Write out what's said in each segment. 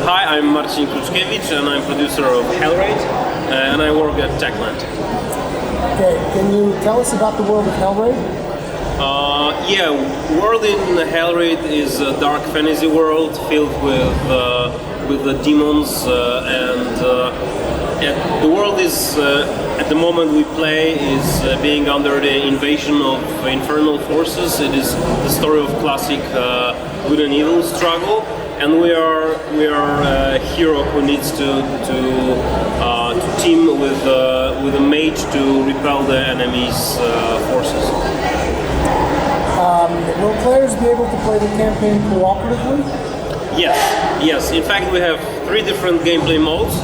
Hi, I'm Marcin Kruczkiewicz and I'm producer of Hellraid and I work at Techland. Okay, can you tell us about the world of Hellraid? Yeah, world in Hellraid is a dark fantasy world filled with the demons and the world is at the moment we play is being under the invasion of infernal forces. It is the story of classic good and evil struggle, and we are a hero who needs to team with a mage to repel the enemy's forces. Will players be able to play the campaign cooperatively? Yes. In fact, we have 3 different gameplay modes,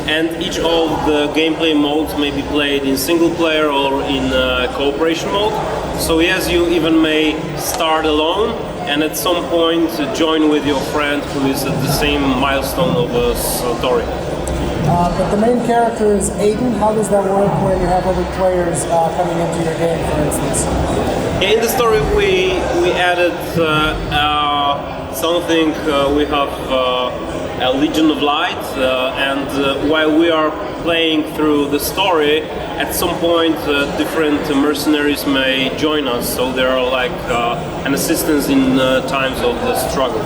and each of the gameplay modes may be played in single player or in cooperation mode. So yes, you even may start alone and at some point join with your friend who is at the same milestone of a story. But the main character is Aiden. How does that work when you have other players coming into your game, for instance? In the story we added something, we have a Legion of Light, and while we are playing through the story, at some point different mercenaries may join us, so they are like an assistance in times of the struggle.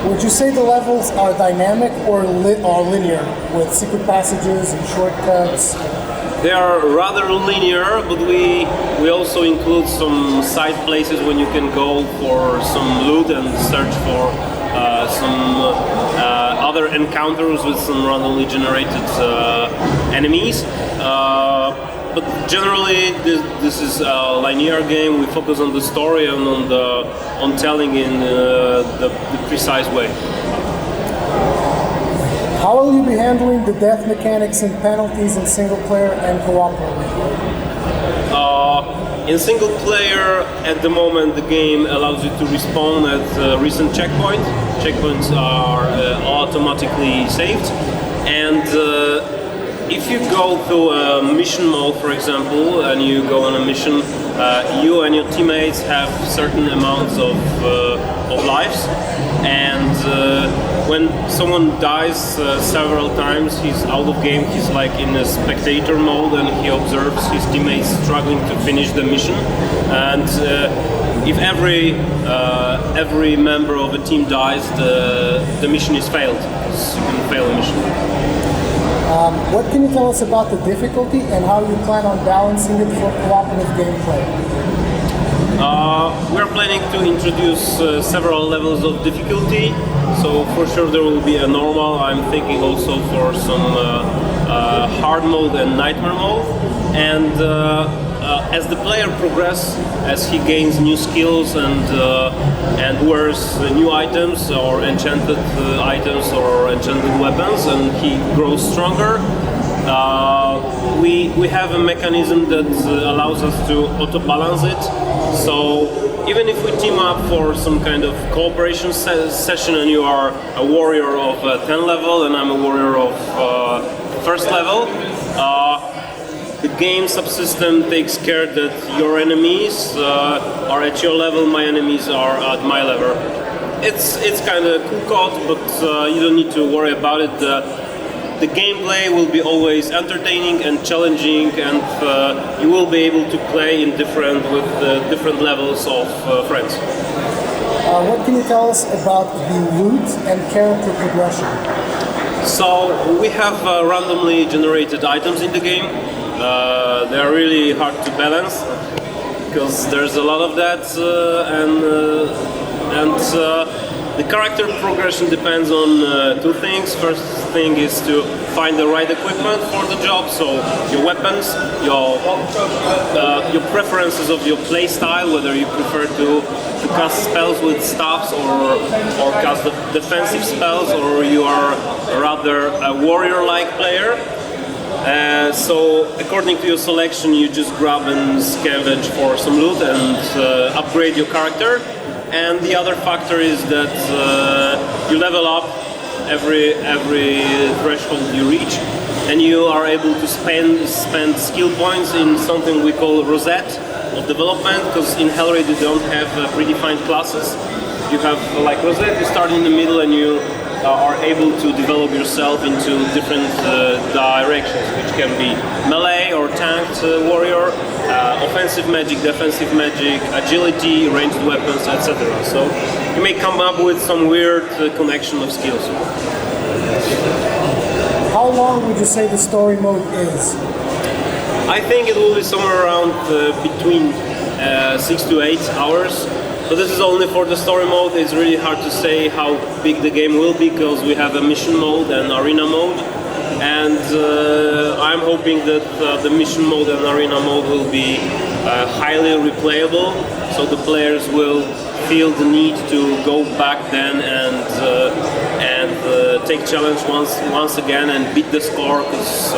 Would you say the levels are dynamic or linear, with secret passages and shortcuts? They are rather linear, but we also include some side places when you can go for some loot and search for some other encounters with some randomly generated enemies. But generally, this is a linear game. We focus on the story and on telling in the precise way. How will you be handling the death mechanics and penalties in single player and cooperative? In single player, at the moment, the game allows you to respawn at recent checkpoints. Checkpoints are automatically saved, and if you go through a mission mode, for example, and you go on a mission, you and your teammates have certain amounts of lives, and when someone dies several times, he's out of game. He's like in a spectator mode, and he observes his teammates struggling to finish the mission. And if every member of a team dies, the mission is failed. You can fail a mission. What can you tell us about the difficulty and how you plan on balancing it for cooperative gameplay? We're planning to introduce several levels of difficulty, so for sure there will be a normal. I'm thinking also for some hard mode and nightmare mode, and as the player progresses, as he gains new skills and wears new items or enchanted items or enchanted weapons, and he grows stronger, we have a mechanism that allows us to auto-balance it. So even if we team up for some kind of cooperation session and you are a warrior of 10 level and I'm a warrior of 1st level, the game subsystem takes care that your enemies are at your level, my enemies are at my level. It's kind of cool code, but you don't need to worry about it. The gameplay will be always entertaining and challenging, and you will be able to play with different levels of friends. What can you tell us about the loot and character progression? So we have randomly generated items in the game. They are really hard to balance because there's a lot of that, and the character progression depends on 2 things. First thing is to find the right equipment for the job, so your weapons, your preferences of your play style, whether you prefer to cast spells with staffs or cast defensive spells, or you are rather a warrior-like player. So according to your selection, you just grab and scavenge for some loot and upgrade your character. And the other factor is that you level up every threshold you reach, and you are able to spend skill points in something we call rosette of development, because in Hellraid you don't have predefined classes. You have like rosette, you start in the middle and you are able to develop yourself into different directions, which can be melee or tanked warrior, offensive magic, defensive magic, agility, ranged weapons, etc. So you may come up with some weird connection of skills. How long would you say the story mode is? I think it will be somewhere around between 6 to 8 hours. But this is only for the story mode. It's really hard to say how big the game will be because we have a mission mode and arena mode. And I'm hoping that the mission mode and arena mode will be highly replayable, so the players will feel the need to go back then and take challenge once again and beat the score, because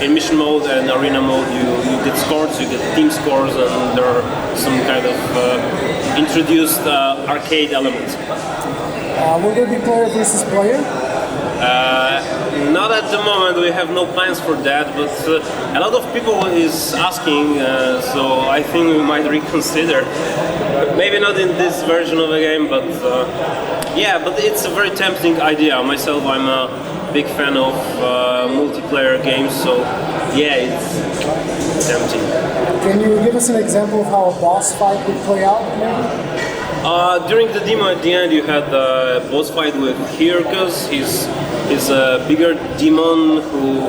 in mission mode and arena mode you get scores, you get team scores, and there are some kind of introduced arcade elements. Will there be player versus player? Not at the moment, we have no plans for that, but a lot of people is asking, so I think we might reconsider. Maybe not in this version of the game, but yeah, but it's a very tempting idea. Myself, I'm a big fan of multiplayer games, so yeah, it's tempting. Can you give us an example of how a boss fight would play out, maybe? During the demo at the end you had a boss fight with Rurikhan. He's a bigger demon who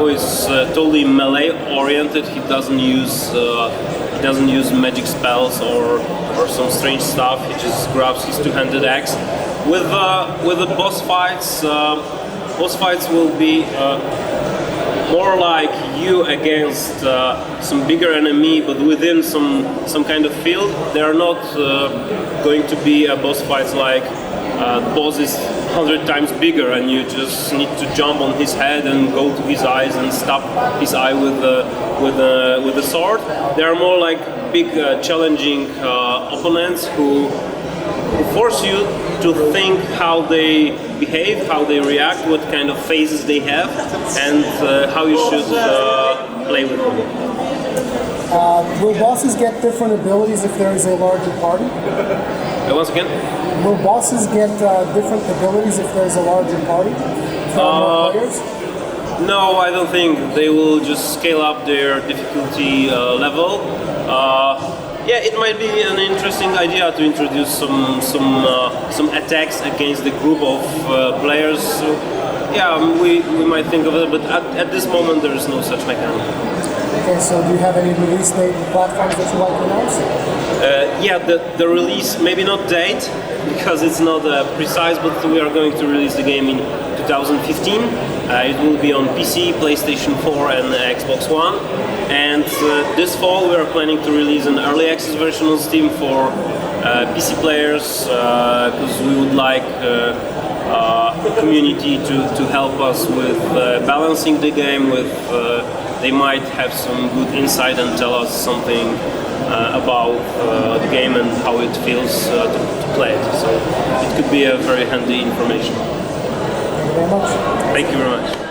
is totally melee oriented. He doesn't use magic spells or some strange stuff. He just grabs his two-handed axe. With the boss fights will be more like you against some bigger enemy, but within some kind of field. They are not going to be boss fights like the boss is 100 times bigger and you just need to jump on his head and go to his eyes and stab his eye with a sword. They are more like big challenging opponents who force you to think how they behave, how they react, what kind of phases they have, and how you should play with them. Will bosses get different abilities if there is a larger party? Once again? Will bosses get different abilities if there is a larger party? More players? No, I don't think. They will just scale up their difficulty level. Yeah, it might be an interesting idea to introduce some attacks against the group of players. So, yeah, we might think of it, but at this moment there is no such mechanism. Okay, so do you have any release date and platforms that you'd like to announce? Yeah, the release, maybe not date, because it's not precise, but we are going to release the game in 2015. It will be on PC, PlayStation 4 and Xbox One. And this fall we are planning to release an early access version on Steam for PC players, because we would like the community to help us with balancing the game. They might have some good insight and tell us something about the game and how it feels to play it. So it could be a very handy information. Thank you very much. Thank you very much.